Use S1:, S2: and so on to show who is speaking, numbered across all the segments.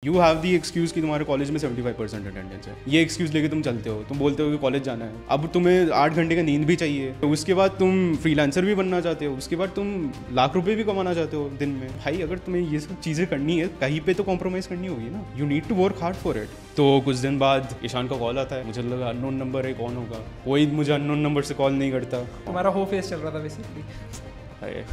S1: You have the excuse कि तुम्हारे college में 75% अटेंडेंस है, ये एक्सक्यूज़ लेके तुम चलते हो, तुम बोलते हो कि कॉलेज जाना है। अब तुम्हें 8 घंटे का नींद भी चाहिए, तो उसके बाद तुम फ्रीलांसर भी बनना चाहते हो, उसके बाद तुम लाख रुपए भी कमाना चाहते हो दिन में। भाई अगर तुम्हें ये सब चीज़ें करनी है, कहीं पे तो कॉम्प्रोमाइज़ करनी होगी ना। You need to work hard for it. तो कुछ दिन बाद ईशान का कॉल आता है, मुझे लगा अननोन नंबर है, कौन होगा, कोई मुझे अननोन नंबर से कॉल नहीं करता।
S2: हमारा हो फेस चल रहा था बेसिकली।
S1: अरे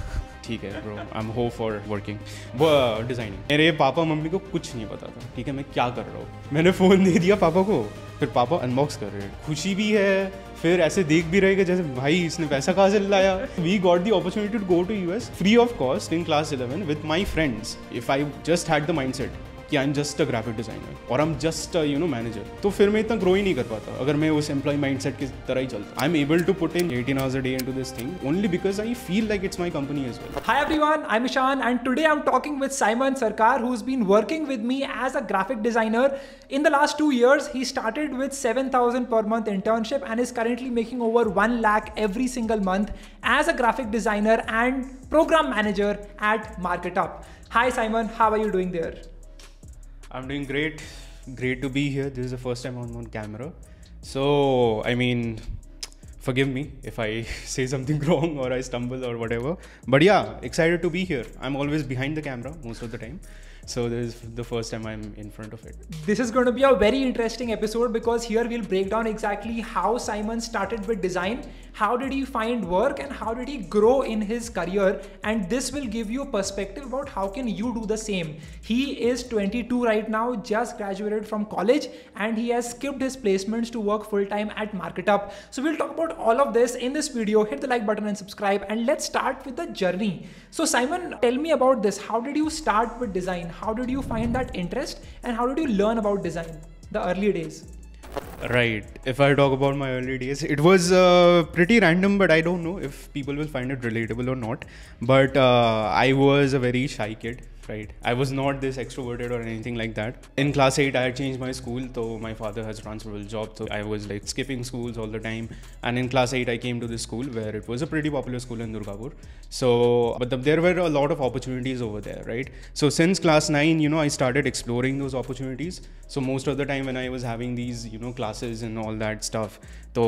S1: ठीक है ब्रो, आई एम हो फॉर वर्किंग वो डिज़ाइनिंग। मेरे पापा मम्मी को कुछ नहीं पता था, ठीक है, मैं क्या कर रहा हूँ। मैंने फ़ोन दे दिया पापा को, फिर पापा अनबॉक्स कर रहे हैं, खुशी भी है, फिर ऐसे देख भी रहे कि जैसे भाई इसने पैसा कहाँ से लाया। We got the opportunity to go to US free of cost in class 11 with my friends. If I just had the mindset कि I am just a graphic designer और आई एम जस्ट मैनेजर, तो फिर मैं इतना grow ही नहीं कर पाता अगर मैं उस एम्प्लॉय माइंडसेट की तरह ही चलता। I am able to put in 18 hours a day into this thing only because I feel like it's my company as well.
S2: Hi everyone, I'm Ishan and today I'm talking with Simon Sarkar, who's been working with me as a graphic designer. In the last 2 years, he started with 7,000 per month internship and is currently making over 1 lakh every single month as a graphic designer and program manager at MarketUp. Hi Simon, how are you doing there?
S1: I'm doing great. Great to be here. This is the first time I'm on camera. So, I mean, forgive me if I say something wrong or I stumble or whatever. But yeah, excited to be here. I'm always behind the camera most of the time. So this is the first time I'm in front of it.
S2: This is going to be a very interesting episode because here we'll break down exactly how Simon started with design, how did he find work and how did he grow in his career, and this will give you a perspective about how can you do the same. He is 22 right now, just graduated from college and he has skipped his placements to work full-time at MarketUp. So we'll talk about all of this in this video. Hit the like button and subscribe and let's start with the journey. So Simon, tell me about this. How did you start with design? How did you find that interest and how did you learn about design, the early days?
S1: Right. If I talk about my early days, it was pretty random, but I don't know if people will find it relatable or not. But I was a very shy kid. Right. I was not this extroverted or anything like that. In class 8, I had changed my school, so my father has transferable job, so I was like skipping schools all the time. And in class 8, I came to this school where it was a pretty popular school in Durgapur. So, but there were a lot of opportunities over there, right? So since class 9, I started exploring those opportunities. So most of the time when I was having these, classes and all that stuff, तो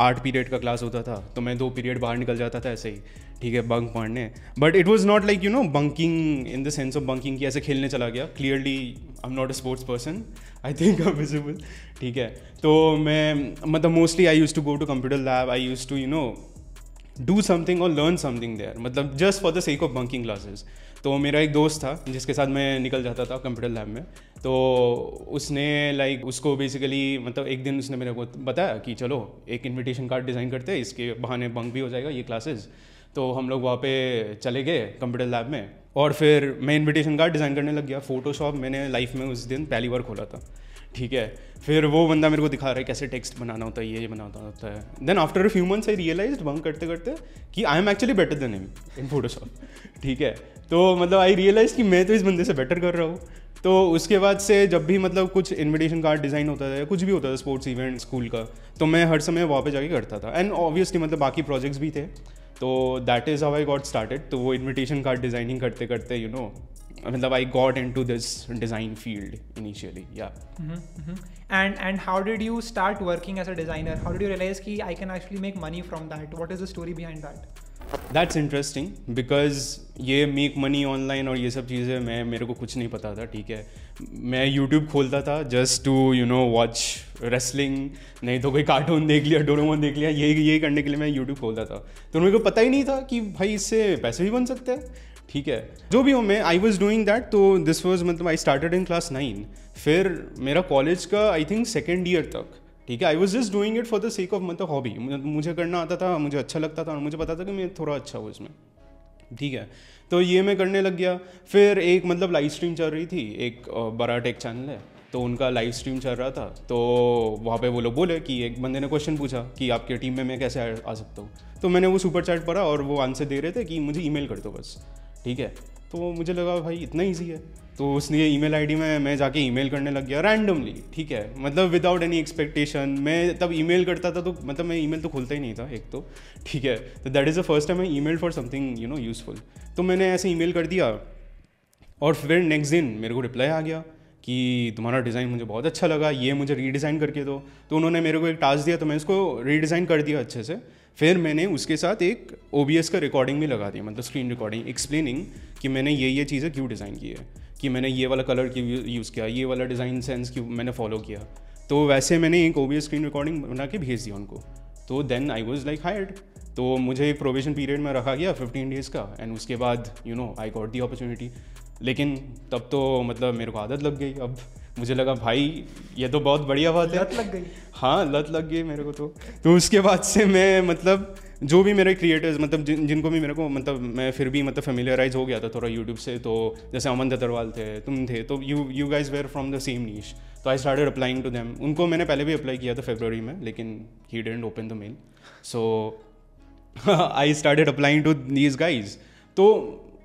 S1: 8 period का class होता था तो मैं 2 period बाहर निकल जाता था ऐसे ही, ठीक है, बंक मारने. But it was not like bunking in the sense of bunking कि ऐसे खेलने चला गया. Clearly I am not a sports person, I think I visible, ठीक है. तो मैं मतलब mostly I use to go to computer lab, I use to do something और लर्न समथिंग देयर, मतलब just for the sake of bunking classes. तो मेरा एक दोस्त था जिसके साथ मैं निकल जाता था कंप्यूटर लैब में. तो उसने लाइक उसको बेसिकली मतलब एक दिन उसने मेरे को बताया कि चलो एक इनविटेशन कार्ड डिज़ाइन करते हैं, इसके बहाने बंक भी हो जाएगा ये क्लासेस. तो हम लोग वहाँ पे चले गए कंप्यूटर लैब में और फिर मैं इनविटेशन कार्ड डिज़ाइन करने लग गया. फोटोशॉप मैंने लाइफ में उस दिन पहली बार खोला था, ठीक है. फिर वो बंदा मेरे को दिखा रहा है कैसे टेक्स्ट बनाना होता है, ये बनाना होता है. Then after a few months I realised bunk करते करते कि I am actually better than him in Photoshop, ठीक है. तो मतलब आई रियलाइज कि मैं तो इस बंदे से बेटर कर रहा हूँ. तो उसके बाद से जब भी मतलब कुछ इनविटेशन कार्ड डिज़ाइन होता था या कुछ भी होता था स्पोर्ट्स इवेंट स्कूल का, तो मैं हर समय वहाँ पे जाके करता था. एंड ऑब्वियसली मतलब बाकी प्रोजेक्ट्स भी थे, तो that is how I got started. तो वो इनविटेशन कार्ड डिज़ाइनिंग करते करते मतलब I got into this design field initially, yeah.
S2: And how did you start working as a designer? How did you realize कि I can actually make money from that? What is the story behind that?
S1: That's interesting because ये make money online और ये सब चीज़ें मेरे को कुछ नहीं पता था, ठीक है. मैं YouTube खोलता था जस्ट टू वॉच रेसलिंग, नहीं तो कोई कार्टून देख लिया, डोरेमोन देख लिया, ये करने के लिए मैं YouTube खोलता था. तो मेरे को पता ही नहीं था कि भाई इससे पैसे भी बन सकते हैं, ठीक है. जो भी हो मैं आई वॉज डूइंग दैट. तो दिस वॉज मतलब आई स्टार्टेड इन क्लास 9. फिर मेरा कॉलेज का आई थिंक 2nd ईयर तक, ठीक है, I was just doing it for the sake of मतलब हॉबी. मुझे करना आता था, मुझे अच्छा लगता था और मुझे पता था कि मैं थोड़ा अच्छा हूँ इसमें, ठीक है. तो ये मैं करने लग गया. फिर एक मतलब लाइव स्ट्रीम चल रही थी, एक बड़ा टेक चैनल है, तो उनका लाइव स्ट्रीम चल रहा था. तो वहाँ पे वो लोग बोले कि एक बंदे ने क्वेश्चन पूछा कि आपके टीम में मैं कैसे आ सकता हूँ. तो मैंने वो सुपर चैट पढ़ा और वो आंसर दे रहे थे कि मुझे ईमेल कर दो बस, ठीक है. तो मुझे लगा भाई इतना ईजी है. तो उसने ईमेल आईडी में मैं जाके ईमेल करने लग गया रैंडमली, ठीक है, मतलब विदाउट एनी एक्सपेक्टेशन. मैं तब ईमेल करता था तो मतलब मैं ईमेल तो खोलता ही नहीं था एक तो, ठीक है. तो that is the first time I email for something useful. तो मैंने ऐसे ईमेल कर दिया और फिर नेक्स्ट दिन मेरे को रिप्लाई आ गया कि तुम्हारा डिज़ाइन मुझे बहुत अच्छा लगा, ये मुझे रीडिज़ाइन करके दो। तो उन्होंने मेरे को एक टास्क दिया, तो मैं इसको रीडिज़ाइन कर दिया अच्छे से। फिर मैंने उसके साथ एक OBS का रिकॉर्डिंग भी लगा दी, मतलब स्क्रीन रिकॉर्डिंग, एक्सप्लेनिंग कि मैंने ये चीज़ें क्यों डिज़ाइन की है, कि मैंने ये वाला कलर क्यों यूज़ किया, ये वाला डिज़ाइन सेंस क्यों मैंने फॉलो किया। तो वैसे मैंने एक OBS स्क्रीन रिकॉर्डिंग बना के भेज दिया उनको। तो then I was like hired. तो मुझे एक प्रोबेशन पीरियड में रखा गया 15 डेज़ का, एंड उसके बाद आई गॉट दी अपॉर्चुनिटी। लेकिन तब तो मतलब मेरे को आदत लग गई। अब मुझे लगा भाई ये तो बहुत बढ़िया बात है,
S2: लत लग गई।
S1: हाँ, लत लग गई मेरे को। तो उसके बाद से मैं मतलब जो भी मेरे क्रिएटर्स, मतलब जिनको भी मेरे को, मतलब मैं फिर भी मतलब फेमिलियराइज हो गया था थोड़ा यूट्यूब से। तो जैसे अमन दत्तरवाल थे, तुम थे, तो you guys were from the same niche, so I started applying to them. उनको मैंने पहले भी अप्लाई किया था फरवरी में, लेकिन he didn't open the mail, so I started applying to these guys. तो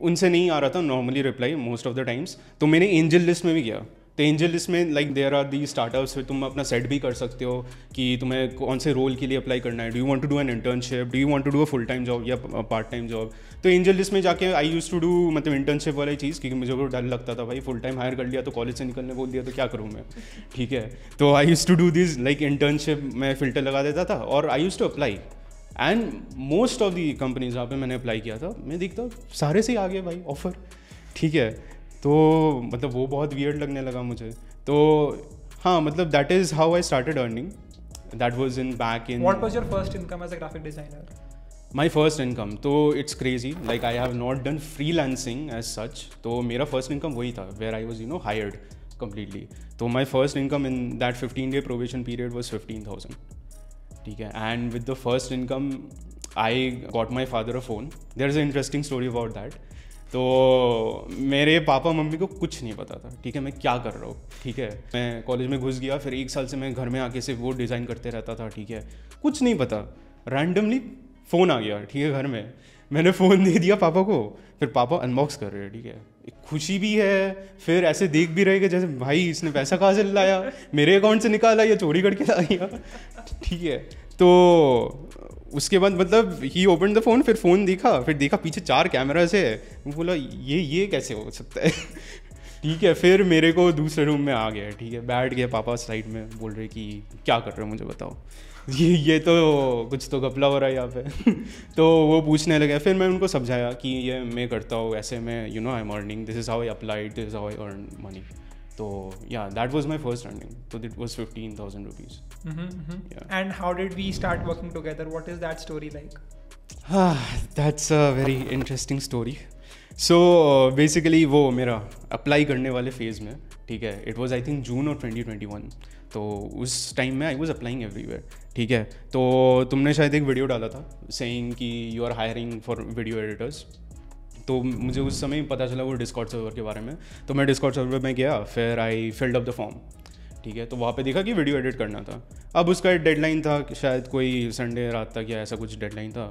S1: उनसे नहीं आ रहा था normally reply most of the times. तो मैंने एंजल लिस्ट में भी गया। तो एंजल लिस्ट में like there are the startups, फिर तुम अपना सेट भी कर सकते हो कि तुम्हें कौन से रोल के लिए अप्लाई करना है। Do you want to do an internship, do you want to do a full time job या पार्ट टाइम जॉब। तो एंजल लिस्ट में जाके आई यूज टू डू मतलब इंटर्नशिप वाली चीज़, क्योंकि मुझे को डर लगता था भाई फुल टाइम हायर कर लिया तो कॉलेज से निकलने बोल दिया तो क्या करूँ मैं, ठीक है। तो I use to do this like internship, मैं फिल्टर लगा देता था और I use to apply. And most of the companies जहाँ पे मैंने अप्लाई किया था, मैं देखता सारे से आ गए भाई ऑफर, ठीक है। तो मतलब वो बहुत वियर्ड लगने लगा मुझे। तो हाँ, मतलब that is how I started earning. That was in back in.
S2: What was your first income as a graphic designer?
S1: My first income तो it's crazy, like I have not done freelancing as such. तो मेरा first income वही था where I was hired completely. तो my first income in that 15 day probation period was 15,000, ठीक है। And with the first income I got my father a phone. There is a interesting story about that. तो मेरे papa mummy को कुछ नहीं पता था, ठीक है, मैं क्या कर रहा हूँ, ठीक है। मैं कॉलेज में घुस गया, फिर 1 साल से मैं घर में आके सिर्फ वो डिज़ाइन करते रहता था, ठीक है, कुछ नहीं पता। रैंडमली फ़ोन आ गया, ठीक है, घर में। मैंने फ़ोन दे दिया पापा को, फिर पापा अनबॉक्स कर रहे हैं, ठीक है। एक खुशी भी है, फिर ऐसे देख भी रहे कि जैसे भाई इसने पैसा कहाँ से लाया, मेरे अकाउंट से निकाला या चोरी करके लाया, ठीक है। तो उसके बाद मतलब ही ओपन द फ़ोन, फिर फ़ोन देखा, फिर देखा पीछे 4 कैमरास है। बोला ये कैसे हो सकता है, ठीक है। फिर मेरे को दूसरे रूम में आ गया, ठीक है, बैठ गया पापा साइड में, बोल रहे कि क्या कर रहे हो मुझे बताओ, ये तो कुछ तो घपला हो रहा है यहाँ पे। तो वो पूछने लगे, फिर मैं उनको समझाया कि ये मैं करता हूँ ऐसे, मैं I am earning, this is how I applied, this is how I earn money. तो yeah, that was my first earning. So it was 15,000 rupees. Yeah.
S2: And how did we start working together? What is that story like?
S1: That's a very interesting story. So basically वो मेरा apply करने वाले phase में, ठीक है, it was I think June of 2021। तो उस time में आई वॉज अप्लाइंग एवरीवेयर, ठीक है। तो तुमने शायद एक वीडियो डाला था सेइंग कि you are hiring for video editors. तो मुझे उस समय पता चला वो डिस्कॉर्ड सर्वर के बारे में। तो मैं डिस्कॉर्ड सर्वर में गया, फिर आई फिल्ड अप द फॉर्म, ठीक है। तो वहाँ पे देखा कि वीडियो एडिट करना था। अब उसका डेडलाइन था शायद कोई संडे रात तक या ऐसा कुछ डेडलाइन था।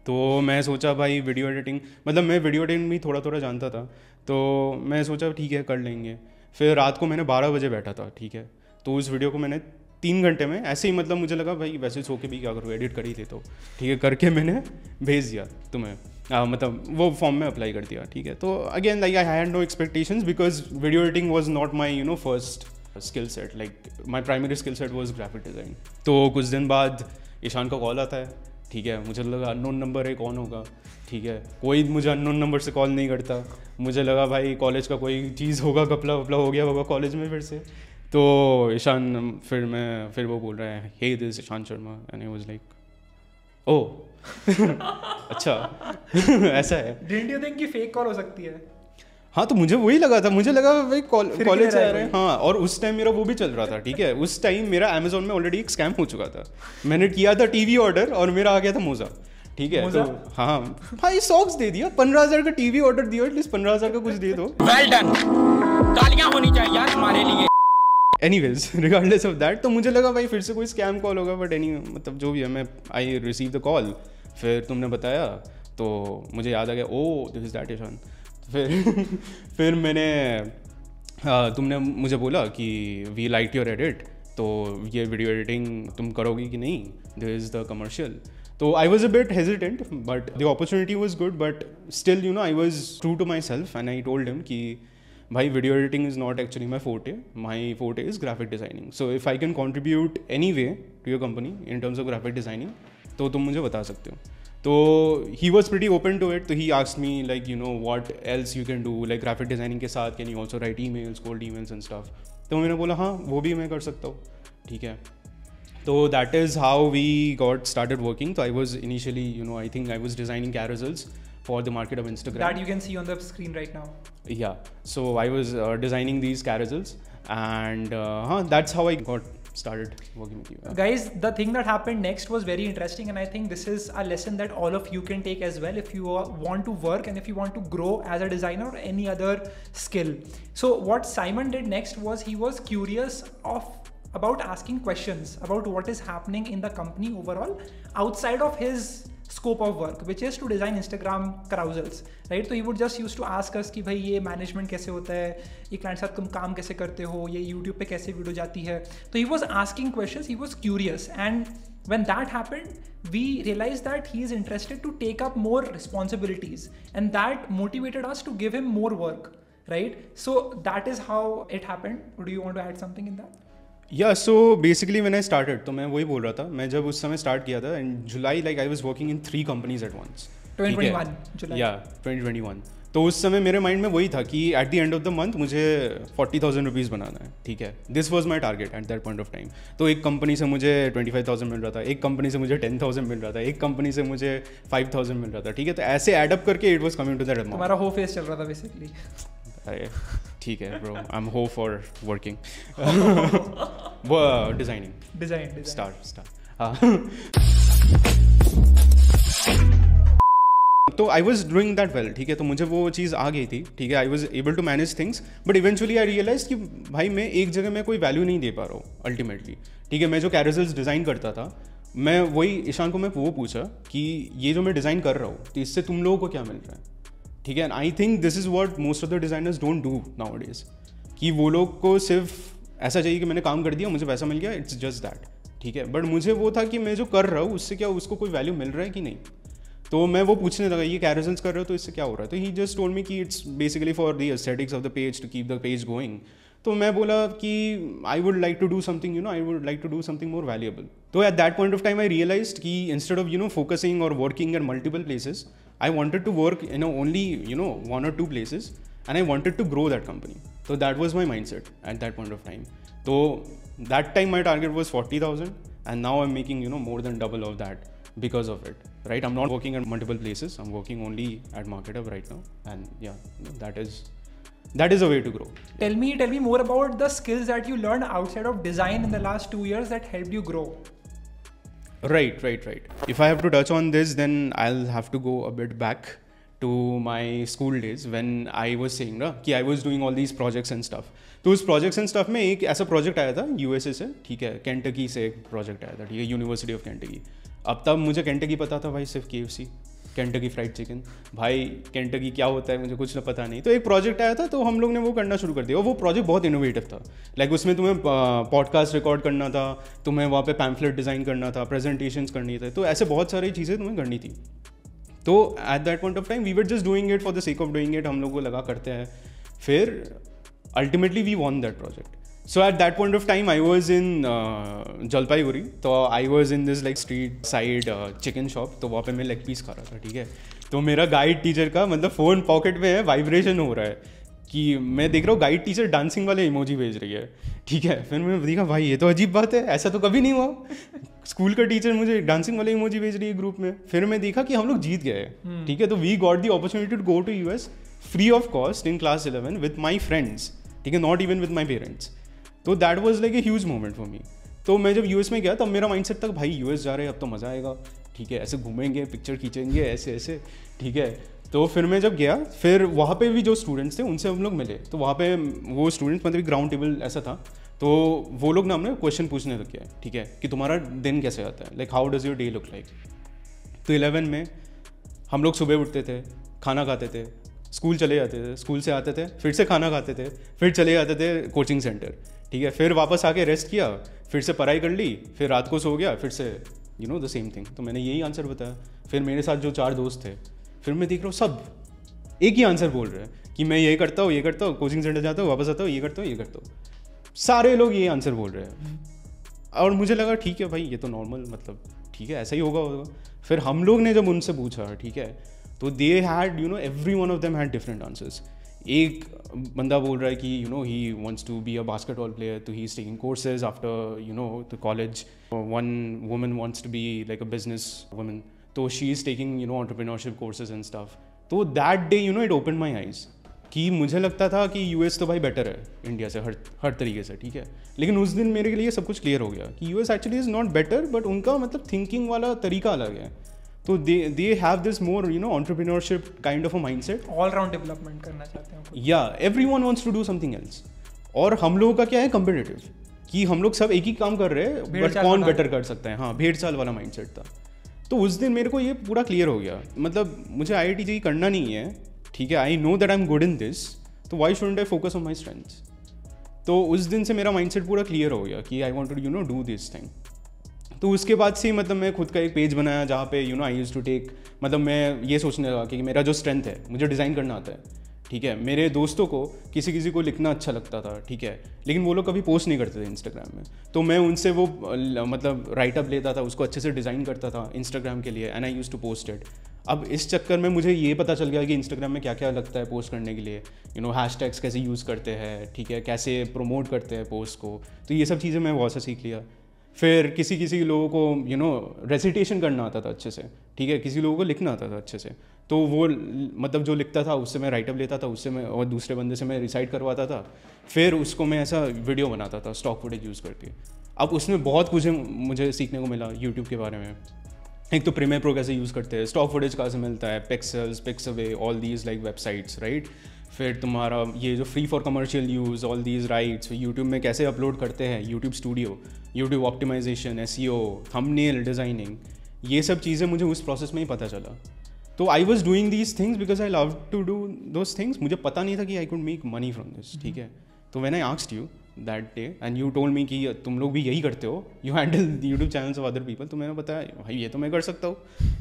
S1: तो मैं सोचा भाई वीडियो एडिटिंग, मतलब मैं वीडियो एडिटिंग भी थोड़ा थोड़ा जानता था, तो मैं सोचा ठीक है कर लेंगे। फिर रात को मैंने 12 बजे बैठा था, ठीक है। तो उस वीडियो को मैंने 3 घंटे में ऐसे ही, मतलब मुझे लगा भाई वैसे सो के भी क्या करूँ, एडिट कर ही देता हूँ, ठीक है, करके मैंने भेज दिया तुम्हें, मतलब वो फॉर्म में अप्लाई कर दिया, ठीक है। तो again like I had no expectations because video editing was not my first skill set, like my primary skill set was graphic design. तो कुछ दिन बाद ईशान का कॉल आता है, ठीक है। मुझे लगा अननोन नंबर है, कौन होगा, ठीक है, कोई मुझे अननोन नंबर से कॉल नहीं करता। मुझे लगा भाई कॉलेज का कोई चीज़ होगा, घपला वपला हो गया होगा कॉलेज में फिर से। तो ईशान फिर वो बोल रहा है hey this Ishan Sharma, and I was like oh अच्छा ऐसा है।
S2: Didn't you think कि फेक कॉल हो सकती है?
S1: हाँ, तो मुझे वही लगा था, मुझे लगा भाई कॉलेज से आ रहे हैं। हाँ, और उस टाइम मेरा वो भी चल रहा था, ठीक है। उस टाइम मेरा अमेजोन में ऑलरेडी एक स्कैम हो चुका था। मैंने किया था टीवी ऑर्डर और मेरा आ गया था मोजा, ठीक है। तो हाँ भाई सॉक्स दे दिया, 15,000 का टीवी ऑर्डर दिया, एटलीस्ट 15,000 का कुछ दे दो।
S3: वेल डन, तालियां होनी चाहिए यार हमारे लिए।
S1: एनीवेज रिगार्डलेस ऑफ दैट, तो मुझे लगा भाई फिर से कोई स्कैम कॉल होगा, बट मतलब जो भी है, मैं आई रिसीव द कॉल। फिर तुमने बताया तो मुझे याद आ गया, ओ दिस इज दैट ईशान। फिर मैंने तुमने मुझे बोला कि वी लाइक योर एडिट, तो ये वीडियो एडिटिंग तुम करोगी कि नहीं, दिस इज़ द कमर्शियल। तो I was a bit hesitant, but the opportunity was good, but still I was true to my self and I told him कि भाई video editing is not actually my forte is graphic designing. So if I can contribute any way to your company in terms of graphic designing तो तुम मुझे बता सकते हो. तो he was pretty open to it. तो he asked me like what else you can do like graphic designing के साथ can you also right emails, cold emails and stuff. तो मैंने बोला हाँ वो भी मैं कर सकता हूँ. ठीक है. तो that is how we got started working. So I was initially, I think I was designing carousels for the market of Instagram.
S2: That you can see on the screen right now.
S1: Yeah. So I was designing these carousels, and that's how I got started working with you.
S2: Guys, the thing that happened next was very interesting, and I think this is a lesson that all of you can take as well if you want to work and if you want to grow as a designer or any other skill. So what Simon did next was he was curious about asking questions about what is happening in the company overall outside of his scope of work, which is to design Instagram carousels, right? So he would just used to ask us कि भाई ये management कैसे होता है, ये client साथ तुम काम कैसे करते हो, ये यूट्यूब पे कैसे वीडियो जाती है. तो he was asking questions, he was curious, and when that happened we realized that he is interested to take up more responsibilities, and that motivated us to give him more work, right? So that is how it happened. Do you want to add something in that?
S1: या so basically when I started तो मैं वही बोल रहा था. मैं जब उस समय स्टार्ट किया था in July, like I was working in 3 companies at once.
S2: 2021 July.
S1: या 2021. तो उस समय मेरे माइंड में वही था कि at the end of the month मुझे 40,000 रुपीज़ बनाना है. ठीक है. This was my target eight that point of time. तो एक कंपनी से मुझे 25,000 मिल रहा था, एक कंपनी से मुझे 10,000 मिल रहा था, एक कंपनी से मुझे 5,000 मिल रहा था. ठीक है. तो ऐसे एडअप करके it was coming to that amount.
S2: तुम्हारा हो फेस चल रहा था बेसिकली.
S1: अरे ठीक है ब्रो, आई एम हो फॉर वर्किंग. वो डिजाइनिंग स्टार. तो I was doing that well. ठीक है. तो मुझे वो चीज़ आ गई थी. ठीक है. I was able to manage things, but eventually I realise कि भाई मैं एक जगह में कोई वैल्यू नहीं दे पा रहा हूँ अल्टीमेटली. ठीक है. मैं जो कैरोसेल्स डिज़ाइन करता था, मैं वही ईशान को मैं वो पूछा कि ये जो मैं डिज़ाइन कर रहा हूँ तो इससे तुम लोगों को क्या मिल रहा है. ठीक है. And I think this is what most of the designers don't do now days, कि वो लोग को सिर्फ ऐसा चाहिए कि मैंने काम कर दिया, मुझे पैसा मिल गया, इट्स जस्ट दैट. ठीक है. बट मुझे वो था कि मैं जो कर रहा हूँ उससे क्या उसको कोई वैल्यू मिल रहा है कि नहीं. तो मैं वो पूछने लगा ये कैरोसेल्स कर रहे हो तो इससे क्या हो रहा है. तो ही जस्ट टोल्ड मी कि it's basically for the aesthetics of the page to keep the page going. तो मैं बोला कि I would like to do something I would like to do something more valuable. तो at that point of time I realised कि instead of focusing और working at multiple places, I wanted to work in only 1 or 2 places, and I wanted to grow that company. So that was my mindset at that point of time. So that time my target was 40,000, and now I'm making more than double of that because of it. Right? I'm not working at multiple places. I'm working only at MarketHub right now, and yeah, that is a way to grow.
S2: Tell me more about the skills that you learned outside of design in the last 2 years that helped you grow.
S1: Right. If I have to touch on this, then I'll have to go a bit back to my school days when I was saying कि I was doing all these projects and stuff. तो उस projects and stuff में एक ऐसा project आया था USA से. ठीक है. केंटकी से एक project आया था. ठीक है. University of Kentucky. अब तब मुझे केंटकी पता था भाई सिर्फ KFC, केंटकी फ्राइड चिकन. भाई केंटकी क्या होता है मुझे कुछ ना पता नहीं. तो एक प्रोजेक्ट आया था तो हम लोग ने वो करना शुरू कर दिया. और वो प्रोजेक्ट बहुत इनोवेटिव था. लाइक उसमें तुम्हें पॉडकास्ट रिकॉर्ड करना था, तुम्हें वहाँ पे पैम्फलेट डिज़ाइन करना था, प्रेजेंटेशंस करनी थी. तो ऐसे बहुत सारी चीज़ें तुम्हें करनी थी. तो at that point of time we were just doing it for the sake of doing it. हम लोग को लगा करते हैं. फिर ultimately we won that project. So at that point of time, I was in Jalpaiguri. तो I was in this like street side chicken shop. तो वहाँ पे मैं लेग पीस खा रहा था. ठीक है. तो मेरा गाइड टीचर का मतलब फ़ोन पॉकेट में है, वाइब्रेशन हो रहा है कि मैं देख रहा हूँ गाइड टीचर डांसिंग वाले इमोजी भेज रही है. ठीक है. फिर मैं देखा भाई ये तो अजीब बात है, ऐसा तो कभी नहीं हुआ. स्कूल का टीचर मुझे डांसिंग वाले इमोजी भेज रही है ग्रुप में. फिर मैं देखा कि हम लोग जीत गए. ठीक है. तो we got the opportunity to go to US free of cost in class 11 with my friends. ठीक है. Not even with my parents. तो that was like a huge moment for me. तो मैं जब US में गया तब मेरा माइंडसेट था भाई US जा रहे हैं अब तो मज़ा आएगा. ठीक है. ऐसे घूमेंगे, पिक्चर खींचेंगे, ऐसे. ठीक है. तो फिर मैं जब गया, फिर वहाँ पे भी जो स्टूडेंट्स थे उनसे हम लोग मिले. तो वहाँ पे वो स्टूडेंट्स मतलब ग्राउंड टेबल ऐसा था. तो वो लोग ना हमने क्वेश्चन पूछने लग गया. ठीक है. कि तुम्हारा दिन कैसे आता है, like how does your day look like. तो 11 में हम लोग सुबह उठते थे, खाना खाते थे, स्कूल चले जाते थे, स्कूल से आते थे, फिर से खाना खाते थे, फिर चले जाते थे कोचिंग सेंटर. ठीक है. फिर वापस आके रेस्ट किया, फिर से पढ़ाई कर ली, फिर रात को सो गया, फिर से द सेम थिंग. तो मैंने यही आंसर बताया. फिर मेरे साथ जो 4 दोस्त थे, फिर मैं देख रहा हूँ सब एक ही आंसर बोल रहे हैं कि मैं ये करता हूँ, कोचिंग सेंटर जाता हूँ, वापस आता हूँ, ये करता हूँ. सारे लोग ये आंसर बोल रहे हैं. और मुझे लगा ठीक है भाई, ये तो नॉर्मल, मतलब ठीक है, ऐसा ही होगा. फिर हम लोग ने जब उनसे पूछा, ठीक है, तो they had every one of them had different answers. एक बंदा बोल रहा है कि he wants to be a basketball player, तो he is taking courses after the college. One woman wants to be like a business woman, तो she is taking entrepreneurship courses and stuff. तो that day it open my eyes कि मुझे लगता था कि US तो भाई बेटर है इंडिया से हर तरीके से, ठीक है. लेकिन उस दिन मेरे लिए सब कुछ क्लियर हो गया कि US actually is not better, but उनका मतलब थिंकिंग वाला तरीका अलग है. तो they have this more entrepreneurship kind of a mindset.
S2: All round development करना चाहते हैं.
S1: या everyone wants to do something else. और हम लोगों का क्या है, कम्पिटिटिव, कि हम लोग सब एक ही काम कर रहे हैं, बट कौन बेटर कर सकता है. हाँ, भेड़ चाल वाला माइंडसेट था. तो उस दिन मेरे को ये पूरा क्लियर हो गया. मतलब मुझे IIT JEE करना नहीं है, ठीक है. I know that I am good in this, तो why shouldn't I focus on my strengths. तो उस दिन से मेरा माइंडसेट पूरा क्लियर हो गया कि I want to do this thing. तो उसके बाद से मतलब मैं खुद का एक पेज बनाया जहाँ पे आई यूज्ड टू टेक, मतलब मैं ये सोचने लगा कि मेरा जो स्ट्रेंथ है, मुझे डिज़ाइन करना आता है, ठीक है. मेरे दोस्तों को किसी को लिखना अच्छा लगता था, ठीक है, लेकिन वो लोग कभी पोस्ट नहीं करते थे इंस्टाग्राम में. तो मैं उनसे वो मतलब राइटअप लेता था, उसको अच्छे से डिज़ाइन करता था इंस्टाग्राम के लिए, and I used to post it. अब इस चक्कर में मुझे ये पता चल गया कि इंस्टाग्राम में क्या क्या लगता है पोस्ट करने के लिए, हैशटैग्स कैसे यूज़ करते हैं, ठीक है, कैसे प्रमोट करते हैं पोस्ट को. तो ये सब चीज़ें मैं बहुत से सीख लिया. फिर किसी लोगों को रेसिटेशन करना आता था अच्छे से, ठीक है, किसी लोगों को लिखना आता था अच्छे से. तो वो मतलब जो लिखता था उससे मैं राइटअप लेता था, उससे मैं और दूसरे बंदे से मैं रिसाइट करवाता था. फिर उसको मैं ऐसा वीडियो बनाता था स्टॉक फुटेज यूज़ करके. अब उसमें बहुत कुछ मुझे सीखने को मिला यूट्यूब के बारे में. एक तो प्रीमियर प्रो कैसे यूज़ करते हैं, स्टॉक फुटेज कहाँ से मिलता है, pixels, Pixabay, all these like websites, right. फिर तुम्हारा ये जो free for commercial use, all these rights YouTube में कैसे अपलोड करते हैं, YouTube studio, YouTube optimisation, SEO, thumbnail designing, ये सब चीज़ें मुझे उस प्रोसेस में ही पता चला. तो I was doing these things because I love to do those things. मुझे पता नहीं था कि I could make money from this, ठीक है. तो when I asked you that day and you told me कि तुम लोग भी यही करते हो, you handle YouTube channels of other people, तो मैंने बताया भाई ये तो मैं कर सकता हूँ,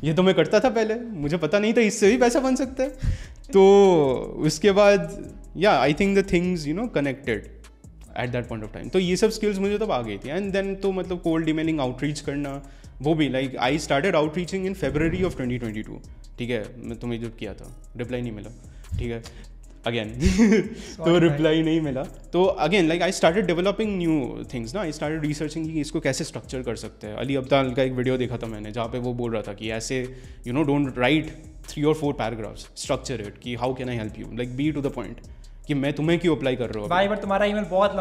S1: ये तो मैं करता था पहले, मुझे पता नहीं था इससे भी पैसा बन सकता है. तो उसके बाद I think the things connected eight that point of time. तो ये सब स्किल्स मुझे तब आ गई थी. एंड देन तो मतलब कोल्ड ईमेलिंग, आउटरीच करना, वो भी like I started outreaching in February of 2022, ठीक है. मैं तुम्हें जो किया था, रिप्लाई नहीं मिला, ठीक है, अगेन. तो रिप्लाई नहीं मिला. तो again like I started developing new things ना. आई स्टार्टेड रिसर्चिंग कि इसको कैसे स्ट्रक्चर कर सकते हैं. अली अब्दाल का एक वीडियो देखा था मैंने जहाँ पे वो बोल रहा था कि ऐसे don't write 3 or 4 paragraphs, structure it, कि how can I help you, like be to the point, कि मैं तुम्हें क्यों अप्लाई कर रहा हूँ.
S2: भाई बट तुम्हारा ईमेल बहुत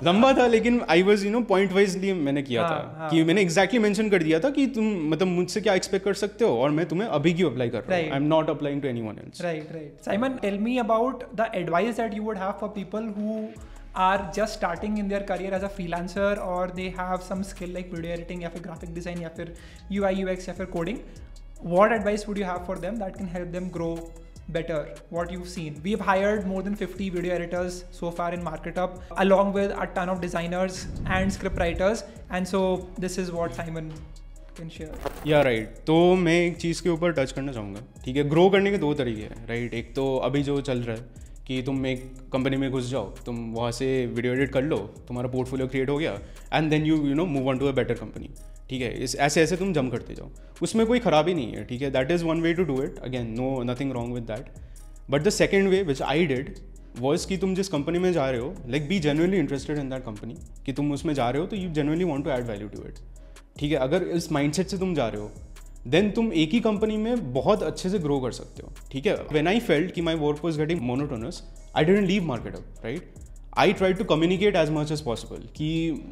S2: लंबा था
S1: लेकिन आई वॉज पॉइंट वाइजली मैंने किया था कि मैंने एग्जैक्टली मेंशन कर दिया था कि तुम मतलब मुझसे क्या एक्सपेक्ट कर सकते हो और मैं तुम्हें अभी क्यों अप्लाई कर रहा हूँ. I am not applying to anyone else.
S2: Right. Simon, tell me about the advice that you would have for people who are just starting in their career as a freelancer, or they have some skill like video editing या फिर graphic design या फिर UI UX या फिर coding. What advice would you have for them that can help them grow better? What you've seen, we've hired more than 50 video editors so far in MarketUp, along with a ton of designers and script writers, and so this is what Simon can share.
S1: Yeah, right. तो मैं एक चीज़ के ऊपर touch करना चाहूँगा, ठीक है. Grow करने के 2 तरीके हैं, राइट. एक तो अभी जो चल रहा है कि तुम एक कंपनी में घुस जाओ, तुम वहाँ से वीडियो एडिट कर लो, तुम्हारा पोर्टफोलियो क्रिएट हो गया, and then you move on to a better company, ठीक है. ऐसे तुम जम करते जाओ, उसमें कोई खराबी नहीं है, ठीक है. That is one way to do it, again nothing wrong with that. But the second way which I did was कि तुम जिस कंपनी में जा रहे हो, like be genuinely interested in that company, कि तुम उसमें जा रहे हो तो you genuinely want to add value to it, ठीक है. अगर इस माइंडसेट से तुम जा रहे हो देन तुम एक ही कंपनी में बहुत अच्छे से ग्रो कर सकते हो, ठीक है. व्हेन आई फेल्ट कि my work was getting monotonous, I didn't leave MarketUp, right. I try to communicate as much as possible कि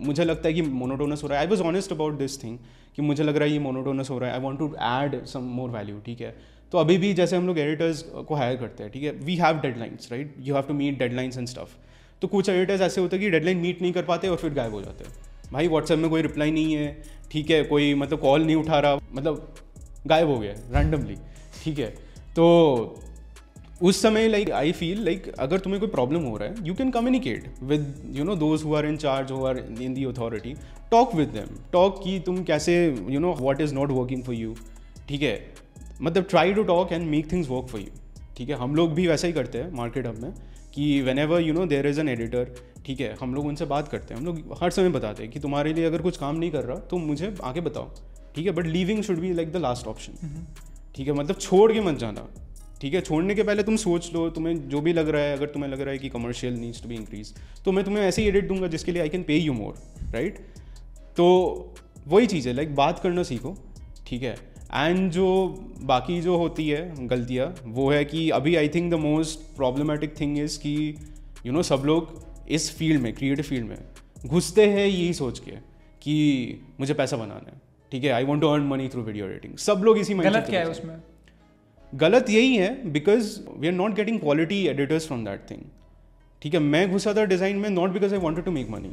S1: मुझे लगता है कि मोनोटोनस हो रहा है. I was honest about this thing कि मुझे लग रहा है ये मोनोटोनस हो रहा है, I want to add some more value, ठीक है. तो अभी भी जैसे हम लोग एडिटर्स को हायर करते हैं, ठीक है, we have deadlines, right. You have to meet deadlines and stuff. तो कुछ एडिटर्स ऐसे होते हैं कि डेडलाइन मीट नहीं कर पाते और फिर गायब हो जाते हैं. भाई व्हाट्सएप में कोई रिप्लाई नहीं है, ठीक है, कोई मतलब कॉल नहीं उठा रहा, मतलब गायब हो गया रैंडमली, ठीक है. तो उस समय लाइक आई फील लाइक अगर तुम्हें कोई प्रॉब्लम हो रहा है, you can communicate with those who are in charge, who are in the authority. Talk with them, talk कि तुम कैसे what is not working for you, ठीक है. मतलब try to talk and make things work for you, ठीक है, हम लोग भी वैसा ही करते हैं मार्केट हब में कि whenever you know there is an editor, ठीक है, हम लोग उनसे बात करते हैं, हम लोग हर समय बताते हैं कि तुम्हारे लिए अगर कुछ काम नहीं कर रहा तो मुझे आके बताओ, ठीक है, but leaving should be like the last option, ठीक है, मतलब छोड़ के मत जाना, ठीक है, छोड़ने के पहले तुम सोच लो, तुम्हें जो भी लग रहा है, अगर तुम्हें लग रहा है कि commercial needs to be increase, तो मैं तुम्हें ऐसे ही एडिट दूंगा जिसके लिए I can pay you more, right. तो वही चीज़ है, लाइक बात करना सीखो, ठीक है। एंड जो बाकी जो होती है गलतियाँ, वो है कि अभी I think the most problematic thing is कि यू नो सब लोग इस फील्ड में, क्रिएटिव फील्ड में घुसते हैं यही सोच के कि मुझे पैसा बनाना है, ठीक है, I want to earn money through video editing. सब लोग इसी
S2: गलत क्या है उसमें?
S1: गलत यही है because we are not getting quality editors from that thing, ठीक है। मैं घुसा था डिज़ाइन में not because I wanted to make money,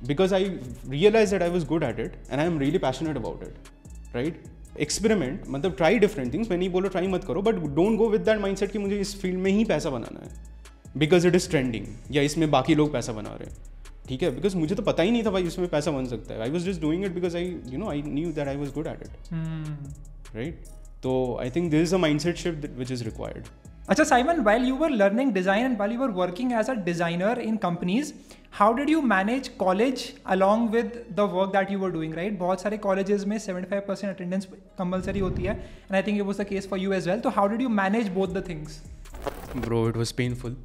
S1: because I realize that I was good at it and I am really passionate about it, right. Experiment मतलब try different things, मैं नहीं बोलो ट्राई मत करो, but don't go with that mindset कि मुझे इस field में ही पैसा बनाना है बिकॉज इट इज़ ट्रेंडिंग या इसमें बाकी लोग पैसा बना रहे हैं, ठीक है, बिकॉज मुझे तो पता ही नहीं था भाई इसमें पैसा बन सकता है। I was just doing it because I you know I knew that I was good at it, right. तो I think this is a mindset shift which is required.
S2: अच्छा Simon, while you were learning design and while you were working as a designer in companies, how did you manage college along with the work that you were doing, right? बहुत सारे colleges में 75% attendance compulsory होती है and I think it was the case for you as well. So how did you manage both the things?
S1: Bro, it was painful.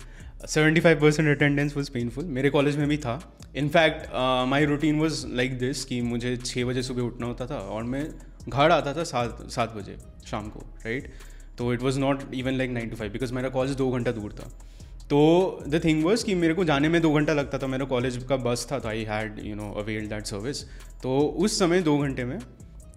S1: 75% attendance was painful. मेरे college में भी था. In fact, my routine was like this कि मुझे 6 बजे सुबह उठना होता था और मैं घर आता था 7 बजे शाम को, राइट। तो it was not even like 9 to 5 because मेरा कॉलेज 2 घंटा दूर था। तो द थिंग वॉज कि मेरे को जाने में 2 घंटा लगता था, मेरा कॉलेज का बस था, तो I had you know avail that service. तो उस समय 2 घंटे में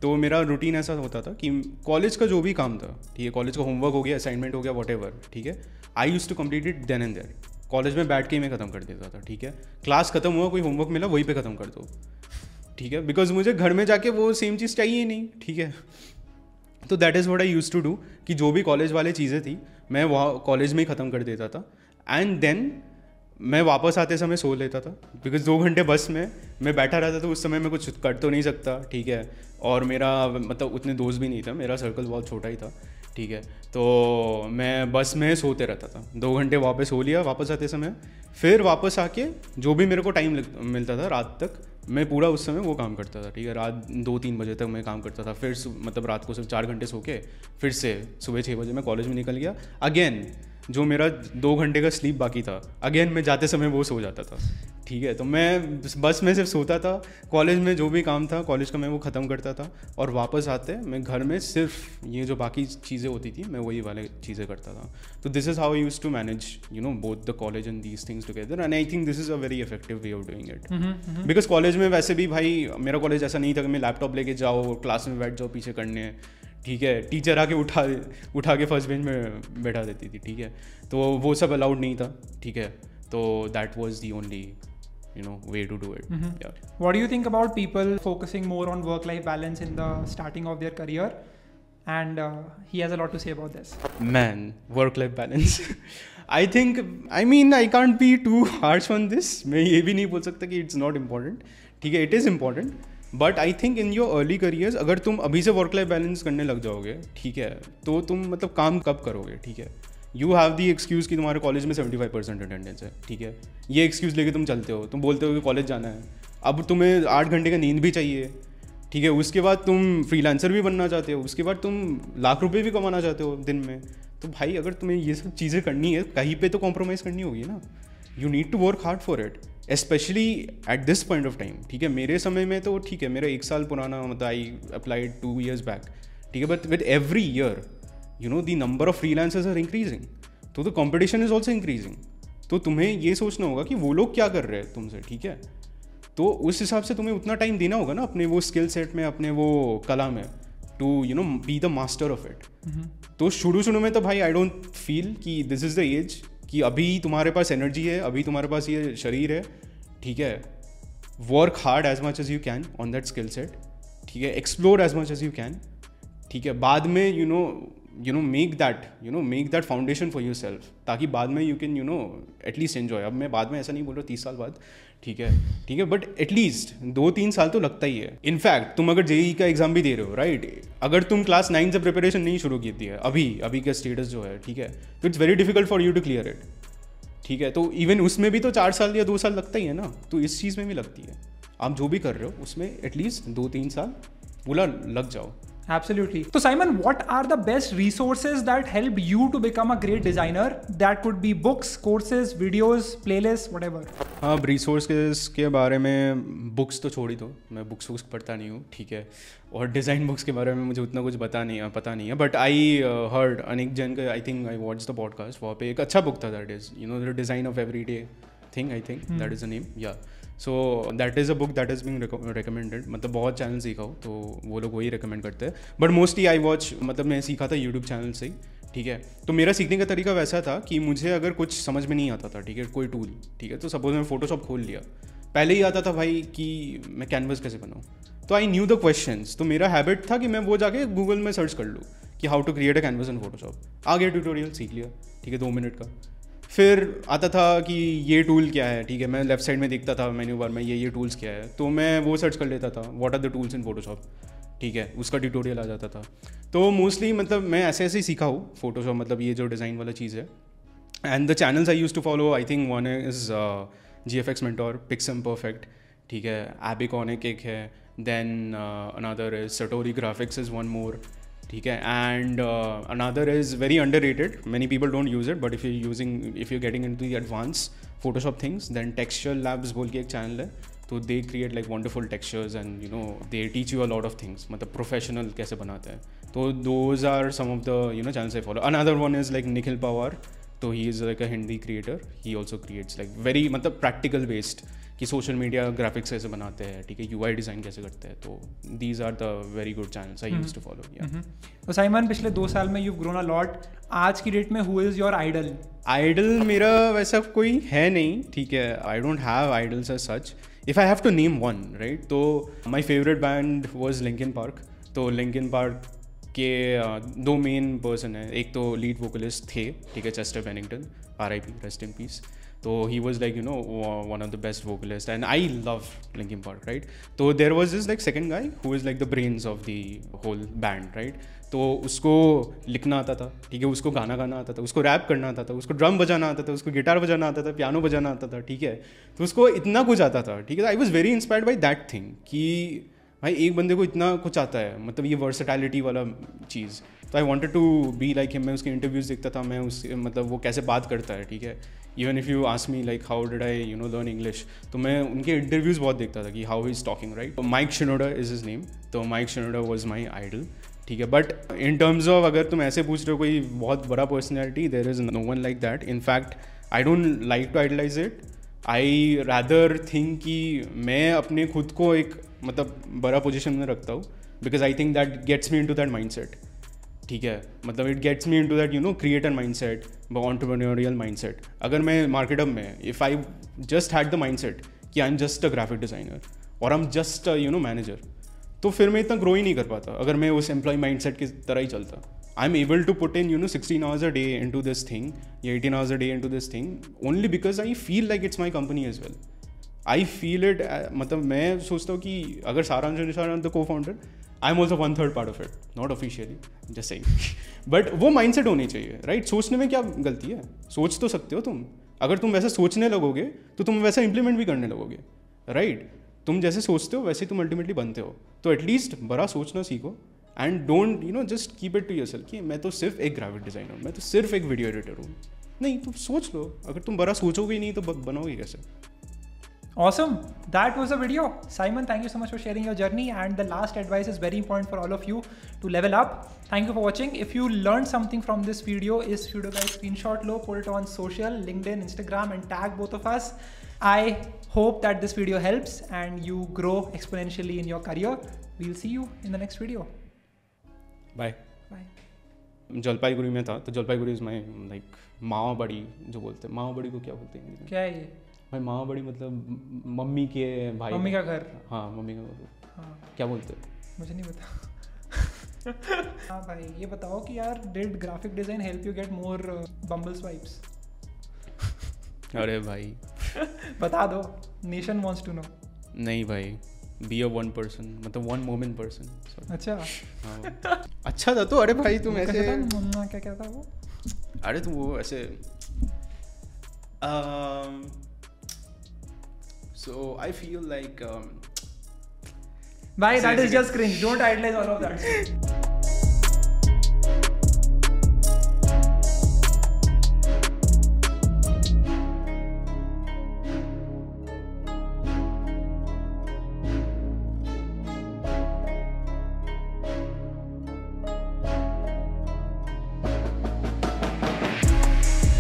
S1: तो मेरा रूटीन ऐसा होता था कि कॉलेज का जो भी काम था, ठीक है, कॉलेज का होमवर्क हो गया, असाइनमेंट हो गया, वॉटएवर, ठीक है, I used to complete it then and there. College में बैठ के ही मैं ख़त्म कर देता था, ठीक है। क्लास खत्म हुआ, कोई होमवर्क मिला वहीं पे ख़त्म कर दो, ठीक है, बिकॉज मुझे घर में जाके वो सेम चीज़ चाहिए नहीं, ठीक है। तो that is what I used to do कि जो भी कॉलेज वाले चीज़ें थी मैं वहाँ कॉलेज में ही ख़त्म कर देता था एंड देन मैं वापस आते समय सो लेता था बिकॉज 2 घंटे बस में मैं बैठा रहता था। उस समय मैं कुछ कर तो नहीं सकता, ठीक है, और मेरा मतलब उतने दोस्त भी नहीं था, मेरा सर्कल बहुत छोटा ही था, ठीक है। तो मैं बस में सोते रहता था, 2 घंटे वापस सो लिया, वापस आते समय फिर वापस आके जो भी मेरे को टाइम मिलता था रात तक मैं पूरा उस समय वो काम करता था, ठीक है। रात 2-3 बजे तक मैं काम करता था, फिर मतलब रात को सिर्फ 4 घंटे सो के फिर से सुबह 6 बजे मैं कॉलेज में निकल गया। अगेन जो मेरा 2 घंटे का स्लीप बाकी था, अगेन मैं जाते समय वो सो जाता था, ठीक है। तो मैं बस में सिर्फ सोता था, कॉलेज में जो भी काम था कॉलेज का मैं वो ख़त्म करता था और वापस आते मैं घर में सिर्फ ये जो बाकी चीज़ें होती थी मैं वही वाले चीज़ें करता था। तो this is how I used to manage you know both the college and these things together and I think this is a very effective way of doing it because college में वैसे भी भाई मेरा कॉलेज ऐसा नहीं था कि मैं लैपटॉप लेके जाओ क्लास में बैठ जाओ पीछे करने, ठीक है। टीचर आके उठा के फर्स्ट बेंच में बैठा देती थी, ठीक है। तो वो सब अलाउड नहीं था, ठीक है। तो that was the only you know way to do it. Yeah.
S2: What do you think about people focusing more on work life balance in the starting of their career? And he has a lot to say about this.
S1: Man, work life balance. I think, I mean, I can't be too harsh on this. मैं ये भी नहीं बोल सकता कि it's not important, ठीक है, it is important. But I think in your early careers अगर तुम अभी से work life balance करने लग जाओगे, ठीक है, तो तुम मतलब काम कब करोगे, ठीक है। यू हैव दी एक्सक्यूज़ कि तुम्हारे कॉलेज में 75% अटेंडेंस है, ठीक है। ये एक्सक्यूज़ लेके तुम चलते हो, तुम बोलते हो कि कॉलेज जाना है, अब तुम्हें 8 घंटे का नींद भी चाहिए, ठीक है। उसके बाद तुम फ्रीलांसर भी बनना चाहते हो, उसके बाद तुम लाख रुपए भी कमाना चाहते हो दिन में। तो भाई अगर तुम्हें ये सब चीज़ें करनी है कहीं पे तो कॉम्प्रोमाइज़ करनी होगी ना। You need to work hard for it, specially at this point of time, ठीक है। मेरे समय में तो ठीक है, मेरा 1 साल पुराना मतलब आई अप्लाइड 2 years बैक, ठीक है। But with every year you know the number of freelancers are increasing, तो the competition is also increasing। तो तुम्हें ये सोचना होगा कि वो लोग क्या कर रहे हैं तुमसे, ठीक है। तो उस हिसाब से तुम्हें उतना टाइम देना होगा ना अपने वो स्किल सेट में, अपने वो कला में, to you know be the master of it. तो शुरू में तो भाई आई डोंट फील कि दिस इज़ द एज कि अभी तुम्हारे पास एनर्जी है, अभी तुम्हारे पास ये शरीर है, ठीक है। Work hard as much as you can on that skill set, ठीक है। Explore as much as you can, ठीक है। बाद में you know make that foundation for yourself, ताकि बाद में यू कैन एटलीस्ट एन्जॉय. अब मैं बाद में ऐसा नहीं बोल रहा 30 साल बाद, ठीक है, बट एटलीस्ट 2-3 साल तो लगता ही है. इनफैक्ट तुम अगर जेईई का एग्जाम भी दे रहे हो, राइट, अगर तुम क्लास 9 से प्रिपरेशन नहीं शुरू की थी है अभी का स्टेटस जो है, ठीक है, तो it's very difficult for you to clear it. ठीक है, तो इवन उसमें भी तो 4 साल या 2 साल लगता ही है ना, तो इस चीज़ में भी लगती है. आप जो भी कर रहे हो उसमें एटलीस्ट 2-3 साल पूरा लग जाओ.
S2: Absolutely. So Simon, what are the best resources that help you to become a great designer? That could be books, courses, videos, playlists, whatever.
S1: हाँ, रिसोर्सेज के बारे में बुक्स तो छोड़ ही दो, मैं बुक्स पढ़ता नहीं हूँ, ठीक है, और डिज़ाइन बुक्स के बारे में मुझे उतना कुछ पता नहीं है. But I heard Anik Jain का, I think I watch the podcast, वहाँ पे एक अच्छा बुक था, that is the design of everyday thing, I think that is the name. या so that is a book that is being recommended. मतलब बहुत channel सीखा हो तो वो लोग वही रिकमेंड करते हैं. बट मोस्टली आई वॉच, मतलब मैं सीखा था यूट्यूब चैनल से ही, ठीक है. तो मेरा सीखने का तरीका वैसा था कि मुझे अगर कुछ समझ में नहीं आता था, ठीक है, कोई टूल, ठीक है, तो सपोज मैं फोटोशॉप खोल लिया, पहले ही आता था भाई कि मैं कैनवस कैसे बनाऊँ, तो आई न्यू द क्वेश्चंस. तो मेरा हैबिट था कि मैं वो जाके गूगल में सर्च कर लूँ कि how to create a canvas in Photoshop. आ गया ट्यूटोरियल, सीख लिया, ठीक है, 2 मिनट का. फिर आता था कि ये टूल क्या है, ठीक है, मैं लेफ्ट साइड में देखता था मेन्यू बार में ये टूल्स क्या है, तो मैं वो सर्च कर लेता था, what are the tools in Photoshop, ठीक है, उसका ट्यूटोरियल आ जाता था. तो मोस्टली मतलब मैं ऐसे ही सीखा हूँ फोटोशॉप, मतलब ये जो डिज़ाइन वाला चीज़ है. And the channels I use to follow, I think one is GFX Mentor, Pixelperfect, ठीक है, Abiconic एक है, then another is Satori Graphics is one more, ठीक है, and another is very underrated, many people don't use it, but if you getting into the advance Photoshop things, then texture labs बोल के एक channel है, तो they create like wonderful textures and they teach you a lot of things, मतलब professional कैसे बनाते हैं. तो those are some of the channels I follow. Another one is like Nikhil Pawar, तो he is like a Hindi creator, he also creates like very मतलब practical based कि social media graphics कैसे बनाते हैं, ठीक है, UI डिज़ाइन कैसे करते हैं. तो these are the very good channels I used to follow.
S2: तो साइमन, पिछले 2 साल में यू ग्रोन अ लॉट. आज की डेट में who is your idol?
S1: Idol मेरा वैसा कोई है नहीं, ठीक है, I don't have idols as such. If I have to name one, right, तो my favourite band was Linkin Park. तो लिंकिन पार्क के 2 मेन पर्सन है, एक तो लीड वोकलिस्ट थे, ठीक है, Chester Bennington, RIP, rest in peace. तो he was like one of the best vocalist and I love Linkin Park, right. तो there was this like second guy who is like the brains of the whole band, right. तो उसको लिखना आता था, ठीक है, उसको गाना गाना आता था, उसको रैप करना आता था, उसको ड्रम बजाना आता था, उसको गिटार बजाना आता था, पियानो बजाना आता था, ठीक है, तो उसको इतना कुछ आता था, ठीक है. I was very inspired by that thing कि भाई एक बंदे को इतना कुछ आता है, मतलब ये वर्सेटैलिटी वाला चीज़. तो I wanted to be like him. मैं उसके इंटरव्यूज़ देखता था, मैं उसके मतलब वो कैसे बात करता है, ठीक है. Even if you ask me like how did I learn English, तो मैं उनके इंटरव्यूज़ बहुत देखता था कि how he is talking, right. Mike Shinoda is his name. तो Mike Shinoda was my idol, ठीक है. बट इन टर्म्स ऑफ अगर तुम ऐसे पूछ रहे हो कोई बहुत बड़ा personality, there is no one like that. In fact I don't like to idealize it. I rather think कि मैं अपने खुद को एक मतलब बड़ा पोजीशन में रखता हूँ, because I think that gets me into that mindset, ठीक है. मतलब it gets me into that creator mindset, entrepreneurial mindset. अगर मैं मार्केटअप में if I just had the mindset कि I am just a graphic designer और I am just manager, तो फिर मैं इतना ग्रो ही नहीं कर पाता. अगर मैं उस एम्प्लॉय माइंडसेट की तरह ही चलता, I am able to put in 16 hours a day into this thing या 18 hours a day into this thing only because I feel like it's my company as well. I feel it. मतलब मैं सोचता हूँ कि अगर सारांश निशान the को founder, I am also 1/3 part of it, not officially, just saying. But वो माइंडसेट होनी चाहिए, राइट. सोचने में क्या गलती है, सोच तो सकते हो तुम. अगर तुम वैसे सोचने लगोगे तो तुम वैसा इंप्लीमेंट भी करने लगोगे, राइट. तुम जैसे सोचते हो वैसे तुम अल्टीमेटली बनते हो. तो एटलीस्ट बड़ा सोचना सीखो and don't just keep it to yourself कि मैं तो सिर्फ एक ग्राफिक डिज़ाइनर हूँ, मैं तो सिर्फ एक वीडियो एडिटर हूँ. नहीं, तुम सोच लो. अगर तुम बड़ा सोचोगे ही नहीं तो बनोगे कैसे?
S2: Awesome. That was a video. Simon, thank you so much for sharing your journey. And the last advice is very important for all of you to level up. Thank you for watching. If you learned something from this video, guys, screenshot lo, put it on social, LinkedIn, Instagram, and tag both of us. I hope that this video helps and you grow exponentially in your career. We'll see you in the next video.
S1: Bye.
S2: Bye.
S1: Jalpaiguri में था, तो Jalpaiguri is my like मावाबड़ी जो बोलते हैं. मावाबड़ी को क्या बोलते हैं?
S2: क्या है ये?
S1: भाई मावाबड़ी मतलब मम्मी के भाई,
S2: मम्मी का घर.
S1: हाँ, मम्मी का घर.
S2: हाँ,
S1: क्या बोलते हैं?
S2: मुझे नहीं पता. हाँ भाई, ये बताओ कि यार did graphic design help you get more bumble swipes?
S1: अरे भाई
S2: बता दो, नेशन वांट्स टू नो.
S1: नहीं भाई, बी अ वन पर्सन, मतलब वन मोमेंट पर्सन.
S2: अच्छा
S1: अच्छा था तो. अरे भाई तुम ऐसे
S2: क्या क्या था वो?
S1: अरे तुम वो ऐसे so I feel like
S2: Bhai, that is just cringe. Don't idolize all of that.